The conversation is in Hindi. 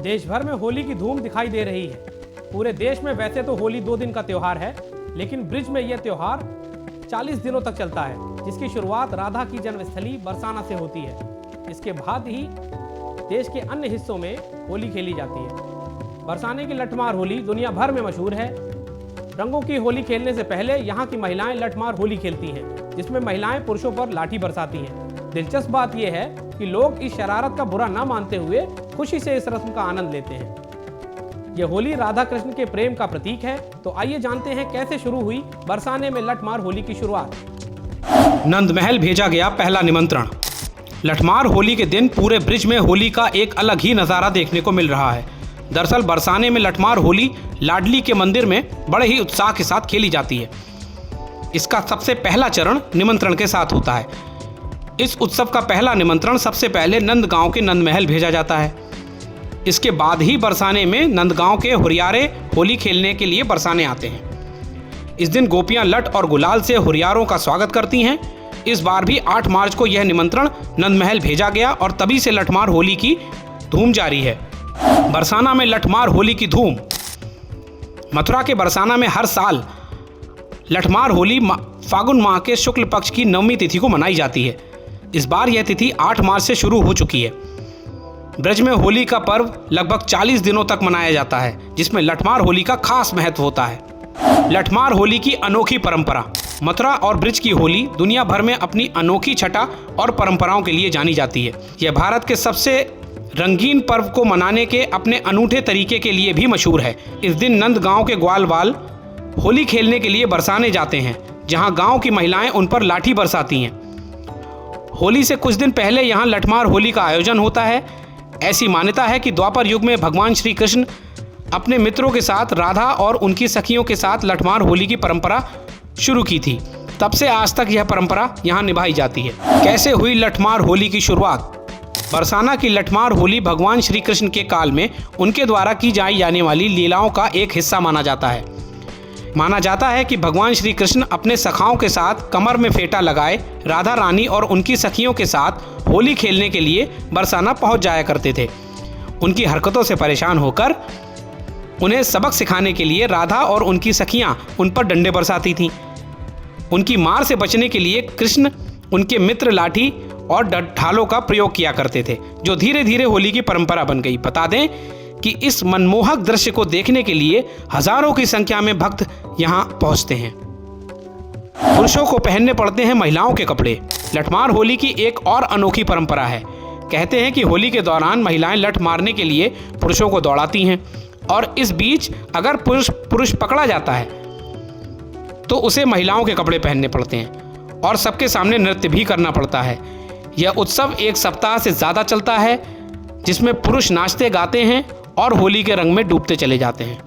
देश भर में होली की धूम दिखाई दे रही है। पूरे देश में वैसे तो होली 2 दिन का त्योहार है, लेकिन ब्रिज में यह त्योहार 40 दिनों तक चलता है, जिसकी शुरुआत राधा की जन्मस्थली बरसाना से होती है। इसके बाद ही देश के अन्य हिस्सों में होली खेली जाती है। बरसाने की लठमार होली दुनिया भर में मशहूर है। रंगों की होली खेलने से पहले यहाँ की महिलाएं लठमार होली खेलती हैं, जिसमें महिलाएं पुरुषों पर लाठी बरसाती हैं। दिलचस्प बात यह है कि लोग इस शरारत का बुरा न मानते हुए खुशी से इस रस्म का आनंद लेते हैं। यह होली राधा कृष्ण के प्रेम का प्रतीक है। तो आइए जानते हैं कैसे शुरू हुई बरसाने में लठमार होली की शुरुआत। नंदमहल भेजा गया पहला निमंत्रण। लठमार होली के दिन पूरे ब्रिज में होली का एक अलग ही नज़ारा देखने को मिल रहा है। दरअसल बरसाने में लठमार होली लाडली के मंदिर में बड़े ही उत्साह के साथ खेली जाती है। इसका सबसे पहला चरण निमंत्रण के साथ होता है। इस उत्सव का पहला निमंत्रण सबसे पहले नंदगांव के नंदमहल भेजा जाता है। इसके बाद ही बरसाने में नंदगांव के हुरियारे होली खेलने के लिए बरसाने आते हैं। इस दिन गोपियां लठ और गुलाल से हुरियारों का स्वागत करती हैं। इस बार भी 8 मार्च को यह निमंत्रण नंदमहल भेजा गया और तभी से लठमार होली की धूम जारी है। बरसाना में लठमार होली की धूम। मथुरा के बरसाना में हर साल लठमार होली फागुन माह के शुक्ल पक्ष की 9वीं तिथि को मनाई जाती है। इस बार यह तिथि 8 मार्च से शुरू हो चुकी है। ब्रज में होली का पर्व लगभग 40 दिनों तक मनाया जाता है, जिसमें लठमार होली का खास महत्व होता है। लठमार होली की अनोखी परंपरा। मथुरा और ब्रज की होली दुनिया भर में अपनी अनोखी छटा और परंपराओं के लिए जानी जाती है। यह भारत के सबसे रंगीन पर्व को मनाने के अपने अनूठे तरीके के लिए भी मशहूर है। इस दिन नंदगांव के ग्वालवाल होली खेलने के लिए बरसाने जाते हैं, जहां गांव की महिलाएं उन पर लाठी बरसाती हैं। होली से कुछ दिन पहले यहां लठमार होली का आयोजन होता है। ऐसी मान्यता है कि द्वापर युग में भगवान श्री कृष्ण अपने मित्रों के साथ राधा और उनकी सखियों के साथ लठमार होली की परंपरा शुरू की थी। तब से आज तक यह परंपरा यहाँ निभाई जाती है। कैसे हुई लठमार होली की शुरुआत? बरसाना की लठमार होली भगवान श्री कृष्ण के काल में उनके द्वारा की जाने वाली लीलाओं का एक हिस्सा माना जाता है। माना जाता है कि भगवान श्री कृष्ण अपने सखाओं के साथ कमर में फेंटा लगाए राधा रानी और उनकी सखियों के साथ होली खेलने के लिए बरसाना पहुंच जाया करते थे। उनकी हरकतों से परेशान होकर उन्हें सबक सिखाने के लिए राधा और उनकी सखियां उन पर डंडे बरसाती थीं। उनकी मार से बचने के लिए कृष्ण उनके मित्र लाठी और ढालों का प्रयोग किया करते थे, जो धीरे धीरे होली की परंपरा बन गई। बता दें कि इस मनमोहक दृश्य को देखने के लिए हजारों की संख्या में भक्त यहाँ पहुँचते हैं। पुरुषों को पहनने पड़ते हैं महिलाओं के कपड़े। लठमार होली की एक और अनोखी परंपरा है। कहते हैं कि होली के दौरान महिलाएं लठ मारने के लिए पुरुषों को दौड़ाती हैं, और इस बीच अगर पुरुष पकड़ा जाता है तो उसे महिलाओं के कपड़े पहनने पड़ते हैं और सबके सामने नृत्य भी करना पड़ता है। यह उत्सव 1 सप्ताह से ज़्यादा चलता है, जिसमें पुरुष नाचते गाते हैं और होली के रंग में डूबते चले जाते हैं।